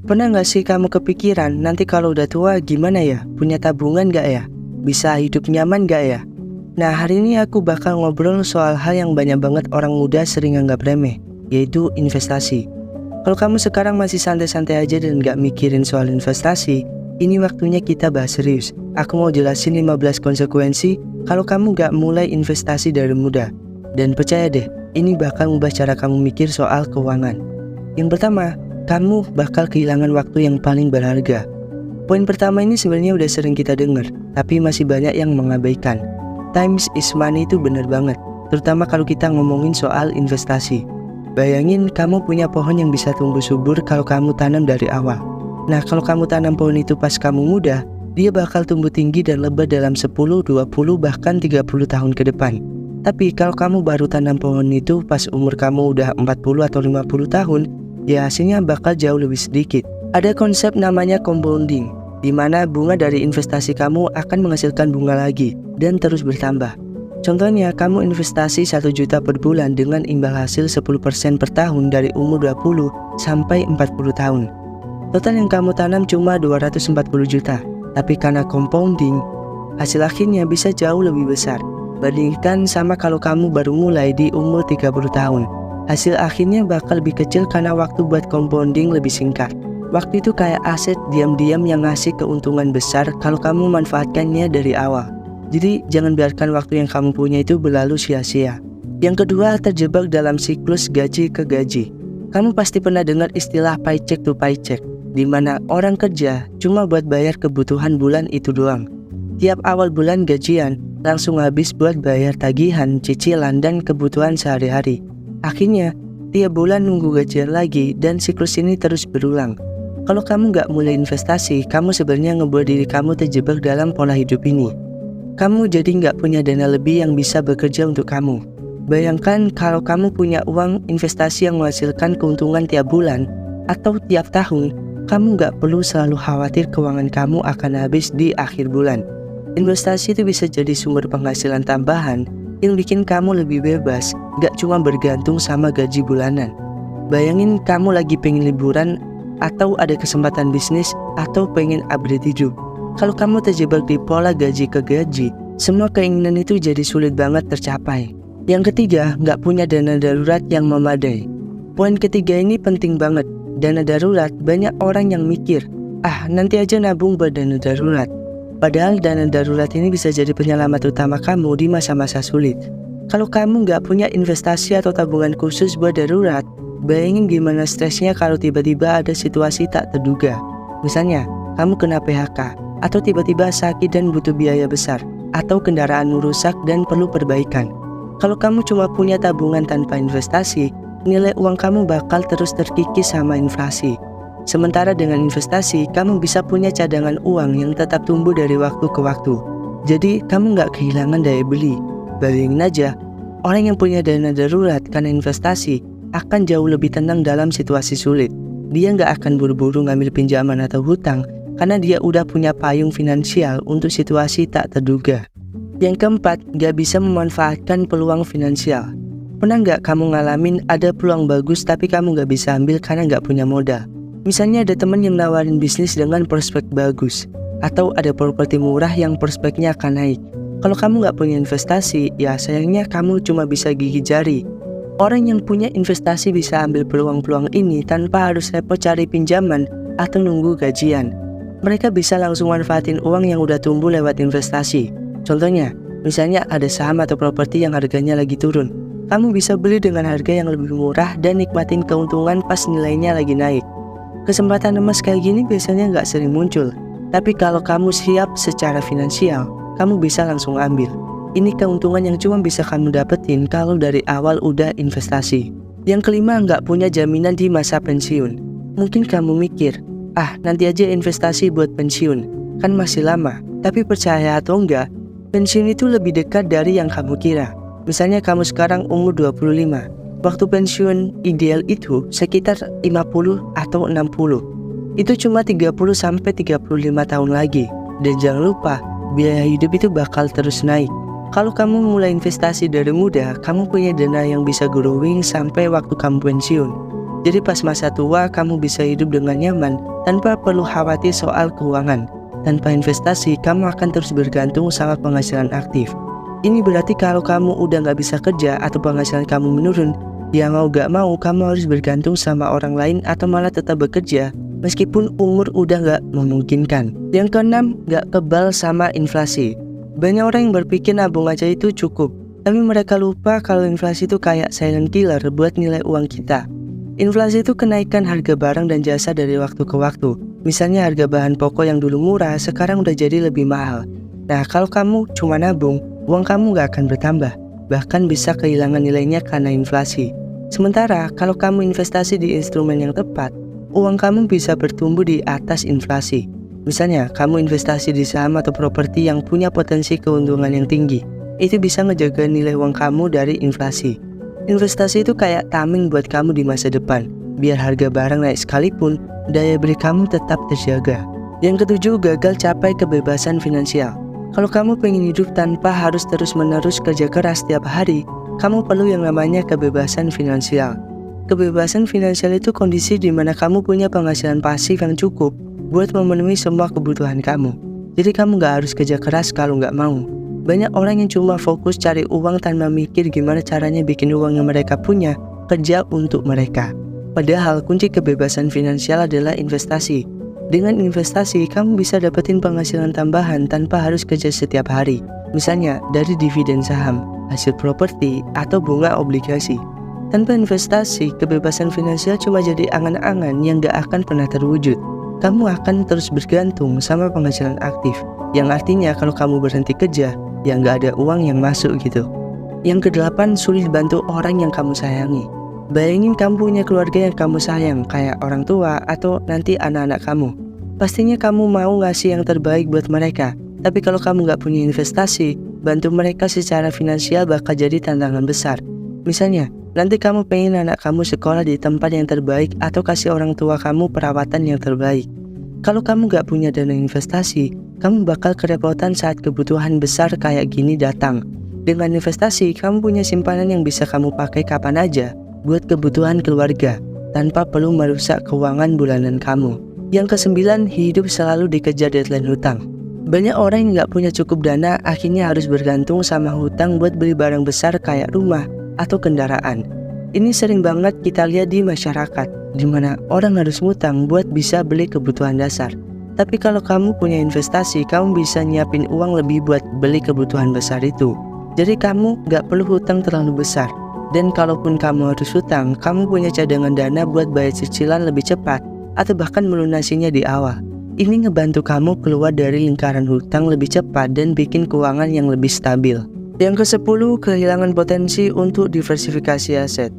Pernah nggak sih kamu kepikiran nanti kalau udah tua gimana ya? Punya tabungan nggak ya? Bisa hidup nyaman nggak ya? Nah, hari ini aku bakal ngobrol soal hal yang banyak banget orang muda sering anggap remeh, yaitu investasi. Kalau kamu sekarang masih santai-santai aja dan nggak mikirin soal investasi, ini waktunya kita bahas serius. Aku mau jelasin 15 konsekuensi kalau kamu nggak mulai investasi dari muda. Dan percaya deh, ini bakal mengubah cara kamu mikir soal keuangan. Yang pertama, kamu bakal kehilangan waktu yang paling berharga. Poin pertama ini sebenarnya udah sering kita dengar, tapi masih banyak yang mengabaikan. Time is money itu bener banget, terutama kalau kita ngomongin soal investasi. Bayangin kamu punya pohon yang bisa tumbuh subur kalau kamu tanam dari awal. Nah, kalau kamu tanam pohon itu pas kamu muda, dia bakal tumbuh tinggi dan lebat dalam 10, 20, bahkan 30 tahun ke depan. Tapi kalau kamu baru tanam pohon itu pas umur kamu udah 40 atau 50 tahun, ya hasilnya bakal jauh lebih sedikit. Ada konsep namanya compounding, di mana bunga dari investasi kamu akan menghasilkan bunga lagi dan terus bertambah. Contohnya, kamu investasi 1 juta per bulan dengan imbal hasil 10% per tahun dari umur 20 sampai 40 tahun. Total yang kamu tanam cuma 240 juta, tapi karena compounding, hasil akhirnya bisa jauh lebih besar. Bandingkan sama kalau kamu baru mulai di umur 30 tahun. Hasil akhirnya bakal lebih kecil karena waktu buat compounding lebih singkat. Waktu itu kayak aset diam-diam yang ngasih keuntungan besar kalau kamu manfaatkannya dari awal. Jadi jangan biarkan waktu yang kamu punya itu berlalu sia-sia. Yang kedua, terjebak dalam siklus gaji ke gaji. Kamu pasti pernah dengar istilah paycheck to paycheck, di mana orang kerja cuma buat bayar kebutuhan bulan itu doang. Tiap awal bulan gajian langsung habis buat bayar tagihan, cicilan, dan kebutuhan sehari-hari. Akhirnya, tiap bulan nunggu gajian lagi dan siklus ini terus berulang. Kalau kamu nggak mulai investasi, kamu sebenarnya ngebuat diri kamu terjebak dalam pola hidup ini. Kamu jadi nggak punya dana lebih yang bisa bekerja untuk kamu. Bayangkan kalau kamu punya uang investasi yang menghasilkan keuntungan tiap bulan atau tiap tahun, kamu nggak perlu selalu khawatir keuangan kamu akan habis di akhir bulan. Investasi itu bisa jadi sumber penghasilan tambahan yang bikin kamu lebih bebas, nggak cuma bergantung sama gaji bulanan. Bayangin kamu lagi pengen liburan atau ada kesempatan bisnis atau pengen upgrade hidup. Kalau kamu terjebak di pola gaji ke gaji, semua keinginan itu jadi sulit banget tercapai. Yang ketiga, nggak punya dana darurat yang memadai. Poin ketiga ini penting banget. Dana darurat, banyak orang yang mikir, nanti aja nabung buat dana darurat. Padahal dana darurat ini bisa jadi penyelamat utama kamu di masa-masa sulit. Kalau kamu nggak punya investasi atau tabungan khusus buat darurat, bayangin gimana stresnya kalau tiba-tiba ada situasi tak terduga. Misalnya, kamu kena PHK, atau tiba-tiba sakit dan butuh biaya besar, atau kendaraanmu rusak dan perlu perbaikan. Kalau kamu cuma punya tabungan tanpa investasi, nilai uang kamu bakal terus terkikis sama inflasi. Sementara dengan investasi, kamu bisa punya cadangan uang yang tetap tumbuh dari waktu ke waktu. Jadi, kamu nggak kehilangan daya beli. Bayangin aja, orang yang punya dana darurat karena investasi akan jauh lebih tenang dalam situasi sulit. Dia nggak akan buru-buru ngambil pinjaman atau hutang, karena dia udah punya payung finansial untuk situasi tak terduga. Yang keempat, gak bisa memanfaatkan peluang finansial. Pernah gak kamu ngalamin ada peluang bagus tapi kamu gak bisa ambil karena gak punya modal? Misalnya ada temen yang nawarin bisnis dengan prospek bagus, atau ada properti murah yang prospeknya akan naik. Kalau kamu gak punya investasi, ya sayangnya kamu cuma bisa gigit jari. Orang yang punya investasi bisa ambil peluang-peluang ini tanpa harus repot cari pinjaman atau nunggu gajian. Mereka bisa langsung manfaatin uang yang udah tumbuh lewat investasi. Contohnya, misalnya ada saham atau properti yang harganya lagi turun. Kamu bisa beli dengan harga yang lebih murah dan nikmatin keuntungan pas nilainya lagi naik. Kesempatan emas kayak gini biasanya nggak sering muncul. Tapi kalau kamu siap secara finansial, kamu bisa langsung ambil. Ini keuntungan yang cuma bisa kamu dapetin kalau dari awal udah investasi. Yang kelima, nggak punya jaminan di masa pensiun. Mungkin kamu mikir, nanti aja investasi buat pensiun, kan masih lama. Tapi percaya atau enggak, pensiun itu lebih dekat dari yang kamu kira. Misalnya kamu sekarang umur 25, waktu pensiun ideal itu sekitar 50 atau 60. Itu cuma 30-35 tahun lagi. Dan jangan lupa, biaya hidup itu bakal terus naik. Kalau kamu mulai investasi dari muda, kamu punya dana yang bisa growing sampai waktu kamu pensiun. Jadi pas masa tua, kamu bisa hidup dengan nyaman tanpa perlu khawatir soal keuangan. Tanpa investasi, kamu akan terus bergantung sama penghasilan aktif. Ini berarti kalau kamu udah nggak bisa kerja atau penghasilan kamu menurun, ya mau gak mau kamu harus bergantung sama orang lain atau malah tetap bekerja meskipun umur udah nggak memungkinkan. Yang keenam, nggak kebal sama inflasi. Banyak orang yang berpikir nabung aja itu cukup, tapi mereka lupa kalau inflasi itu kayak silent killer buat nilai uang kita. Inflasi itu kenaikan harga barang dan jasa dari waktu ke waktu. Misalnya harga bahan pokok yang dulu murah sekarang udah jadi lebih mahal. Nah, kalau kamu cuma nabung, uang kamu gak akan bertambah, bahkan bisa kehilangan nilainya karena inflasi. Sementara kalau kamu investasi di instrumen yang tepat, uang kamu bisa bertumbuh di atas inflasi. Misalnya, kamu investasi di saham atau properti yang punya potensi keuntungan yang tinggi. Itu bisa ngejaga nilai uang kamu dari inflasi. Investasi itu kayak tameng buat kamu di masa depan. Biar harga barang naik sekalipun, daya beli kamu tetap terjaga. Yang ketujuh, gagal capai kebebasan finansial. Kalau kamu pengen hidup tanpa harus terus-menerus kerja keras setiap hari, kamu perlu yang namanya kebebasan finansial. Kebebasan finansial itu kondisi di mana kamu punya penghasilan pasif yang cukup buat memenuhi semua kebutuhan kamu. Jadi kamu gak harus kerja keras kalau gak mau. Banyak orang yang cuma fokus cari uang tanpa mikir gimana caranya bikin uang yang mereka punya kerja untuk mereka. Padahal kunci kebebasan finansial adalah investasi. Dengan investasi, kamu bisa dapetin penghasilan tambahan tanpa harus kerja setiap hari. Misalnya dari dividen saham, hasil properti, atau bunga obligasi. Tanpa investasi, kebebasan finansial cuma jadi angan-angan yang gak akan pernah terwujud. Kamu akan terus bergantung sama penghasilan aktif, yang artinya kalau kamu berhenti kerja, ya gak ada uang yang masuk gitu. Yang kedelapan, sulit bantu orang yang kamu sayangi. Bayangin kamu punya keluarga yang kamu sayang, kayak orang tua atau nanti anak-anak kamu. Pastinya kamu mau ngasih yang terbaik buat mereka. Tapi kalau kamu gak punya investasi, bantu mereka secara finansial bakal jadi tantangan besar. Misalnya, nanti kamu pengen anak kamu sekolah di tempat yang terbaik atau kasih orang tua kamu perawatan yang terbaik. Kalau kamu gak punya dana investasi, kamu bakal kerepotan saat kebutuhan besar kayak gini datang. Dengan investasi, kamu punya simpanan yang bisa kamu pakai kapan aja buat kebutuhan keluarga, tanpa perlu merusak keuangan bulanan kamu. Yang kesembilan, hidup selalu dikejar deadline hutang. Banyak orang yang gak punya cukup dana akhirnya harus bergantung sama hutang buat beli barang besar kayak rumah atau kendaraan. Ini sering banget kita lihat di masyarakat, dimana orang harus ngutang buat bisa beli kebutuhan dasar. Tapi kalau kamu punya investasi, kamu bisa nyiapin uang lebih buat beli kebutuhan besar itu. Jadi kamu gak perlu hutang terlalu besar. Dan kalaupun kamu harus hutang, kamu punya cadangan dana buat bayar cicilan lebih cepat atau bahkan melunasinya di awal. Ini ngebantu kamu keluar dari lingkaran hutang lebih cepat dan bikin keuangan yang lebih stabil. Yang ke-10, kehilangan potensi untuk diversifikasi aset.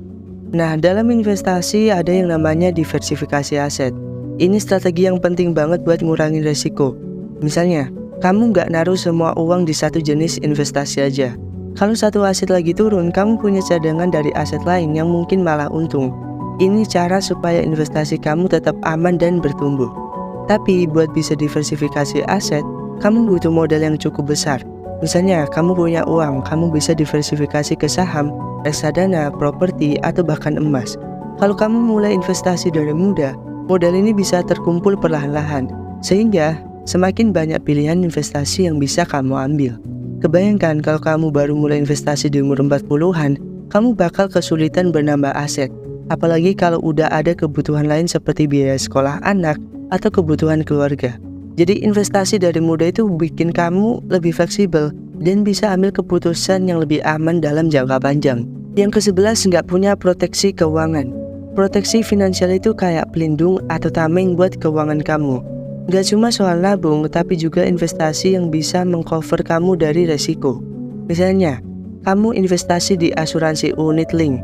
Nah, dalam investasi ada yang namanya diversifikasi aset. Ini strategi yang penting banget buat ngurangin resiko. Misalnya, kamu nggak naruh semua uang di satu jenis investasi aja. Kalau satu aset lagi turun, kamu punya cadangan dari aset lain yang mungkin malah untung. Ini cara supaya investasi kamu tetap aman dan bertumbuh. Tapi buat bisa diversifikasi aset, kamu butuh modal yang cukup besar. Misalnya, kamu punya uang, kamu bisa diversifikasi ke saham, reksadana, properti, atau bahkan emas. Kalau kamu mulai investasi dari muda, modal ini bisa terkumpul perlahan-lahan, sehingga semakin banyak pilihan investasi yang bisa kamu ambil. Kebayangkan kalau kamu baru mulai investasi di umur 40-an, kamu bakal kesulitan menambah aset. Apalagi kalau udah ada kebutuhan lain seperti biaya sekolah anak atau kebutuhan keluarga. Jadi investasi dari muda itu bikin kamu lebih fleksibel dan bisa ambil keputusan yang lebih aman dalam jangka panjang. Yang ke-11, nggak punya proteksi keuangan. Proteksi finansial itu kayak pelindung atau tameng buat keuangan kamu. Nggak cuma soal nabung, tapi juga investasi yang bisa mengcover kamu dari resiko. Misalnya, kamu investasi di asuransi unit link,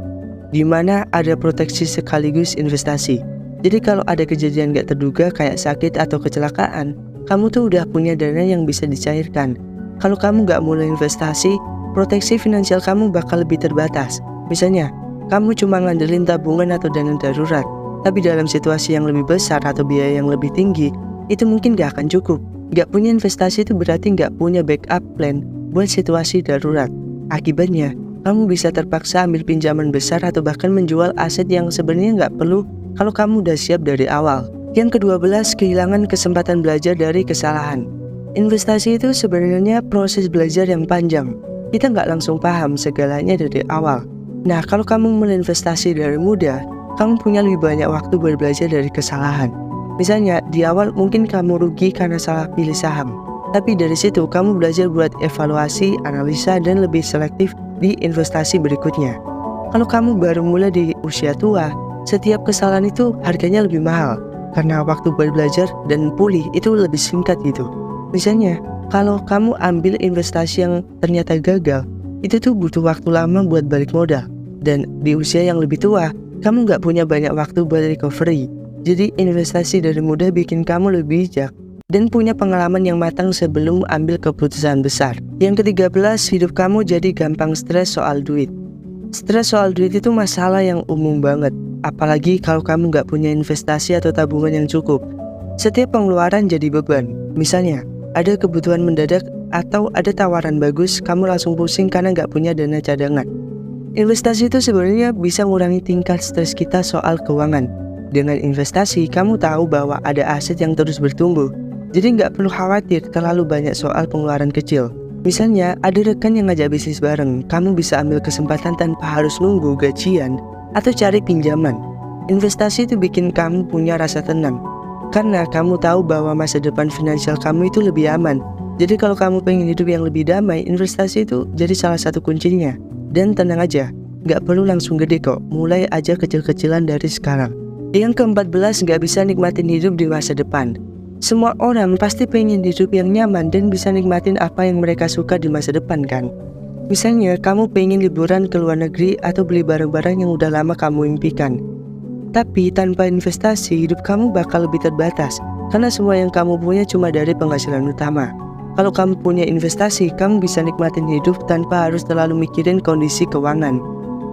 di mana ada proteksi sekaligus investasi. Jadi kalau ada kejadian gak terduga kayak sakit atau kecelakaan, kamu tuh udah punya dana yang bisa dicairkan. Kalau kamu gak mulai investasi, proteksi finansial kamu bakal lebih terbatas. Misalnya, kamu cuma ngandelin tabungan atau dana darurat, tapi dalam situasi yang lebih besar atau biaya yang lebih tinggi, itu mungkin gak akan cukup. Gak punya investasi itu berarti gak punya backup plan buat situasi darurat. Akibatnya, kamu bisa terpaksa ambil pinjaman besar atau bahkan menjual aset yang sebenarnya nggak perlu kalau kamu udah siap dari awal. Yang ke-12, kehilangan kesempatan belajar dari kesalahan. Investasi itu sebenarnya proses belajar yang panjang. Kita nggak langsung paham segalanya dari awal. Nah, kalau kamu mulai investasi dari muda, kamu punya lebih banyak waktu buat belajar dari kesalahan. Misalnya, di awal mungkin kamu rugi karena salah pilih saham. Tapi dari situ kamu belajar buat evaluasi, analisa, dan lebih selektif di investasi berikutnya. Kalau kamu baru mulai di usia tua, setiap kesalahan itu harganya lebih mahal. Karena waktu buat belajar dan pulih itu lebih singkat gitu. Misalnya, kalau kamu ambil investasi yang ternyata gagal, itu tuh butuh waktu lama buat balik modal. Dan di usia yang lebih tua, kamu nggak punya banyak waktu buat recovery. Jadi investasi dari muda bikin kamu lebih bijak dan punya pengalaman yang matang sebelum ambil keputusan besar. Yang ke-13, hidup kamu jadi gampang stres soal duit. Stres soal duit itu masalah yang umum banget. Apalagi kalau kamu nggak punya investasi atau tabungan yang cukup. Setiap pengeluaran jadi beban. Misalnya, ada kebutuhan mendadak atau ada tawaran bagus, kamu langsung pusing karena nggak punya dana cadangan. Investasi itu sebenarnya bisa mengurangi tingkat stres kita soal keuangan. Dengan investasi, kamu tahu bahwa ada aset yang terus bertumbuh. Jadi nggak perlu khawatir terlalu banyak soal pengeluaran kecil. Misalnya, ada rekan yang ngajak bisnis bareng, kamu bisa ambil kesempatan tanpa harus nunggu gajian atau cari pinjaman. Investasi itu bikin kamu punya rasa tenang. Karena kamu tahu bahwa masa depan finansial kamu itu lebih aman. Jadi kalau kamu pengen hidup yang lebih damai, investasi itu jadi salah satu kuncinya. Dan tenang aja, nggak perlu langsung gede kok, mulai aja kecil-kecilan dari sekarang. Yang ke-14, nggak bisa nikmatin hidup di masa depan. Semua orang pasti pengen hidup yang nyaman dan bisa nikmatin apa yang mereka suka di masa depan kan. Misalnya, kamu pengen liburan ke luar negeri atau beli barang-barang yang udah lama kamu impikan. Tapi tanpa investasi, hidup kamu bakal lebih terbatas, karena semua yang kamu punya cuma dari penghasilan utama. Kalau kamu punya investasi, kamu bisa nikmatin hidup tanpa harus terlalu mikirin kondisi keuangan.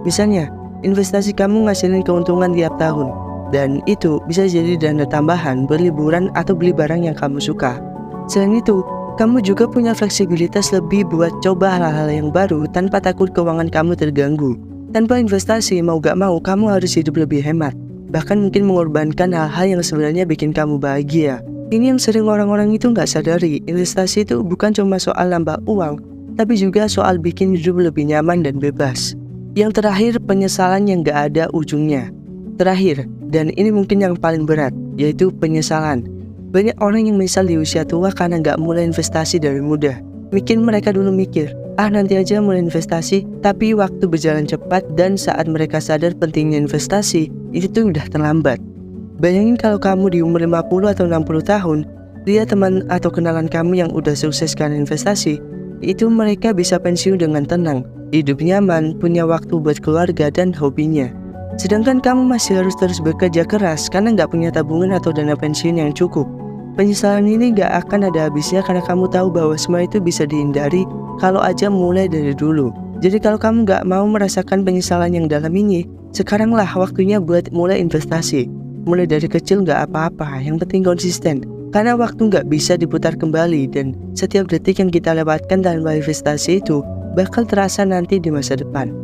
Misalnya, investasi kamu ngasilin keuntungan tiap tahun, dan itu bisa jadi dana tambahan berliburan atau beli barang yang kamu suka. Selain itu, kamu juga punya fleksibilitas lebih buat coba hal-hal yang baru tanpa takut keuangan kamu terganggu. Tanpa investasi, mau gak mau, kamu harus hidup lebih hemat. Bahkan mungkin mengorbankan hal-hal yang sebenarnya bikin kamu bahagia. Ini yang sering orang-orang itu nggak sadari. Investasi itu bukan cuma soal nambah uang, tapi juga soal bikin hidup lebih nyaman dan bebas. Yang terakhir, penyesalan yang nggak ada ujungnya. Terakhir, dan ini mungkin yang paling berat, yaitu penyesalan. Banyak orang yang menyesal di usia tua karena nggak mulai investasi dari muda. Mungkin mereka dulu mikir, nanti aja mulai investasi, tapi waktu berjalan cepat dan saat mereka sadar pentingnya investasi, itu tuh udah terlambat. Bayangin kalau kamu di umur 50 atau 60 tahun, lihat teman atau kenalan kamu yang udah sukses karena investasi, itu mereka bisa pensiun dengan tenang, hidup nyaman, punya waktu buat keluarga dan hobinya. Sedangkan kamu masih harus terus bekerja keras karena nggak punya tabungan atau dana pensiun yang cukup. Penyesalan ini gak akan ada habisnya karena kamu tahu bahwa semua itu bisa dihindari kalau aja mulai dari dulu. Jadi kalau kamu gak mau merasakan penyesalan yang dalam ini, sekaranglah waktunya buat mulai investasi. Mulai dari kecil gak apa-apa, yang penting konsisten. Karena waktu gak bisa diputar kembali dan setiap detik yang kita lewatkan tanpa investasi itu bakal terasa nanti di masa depan.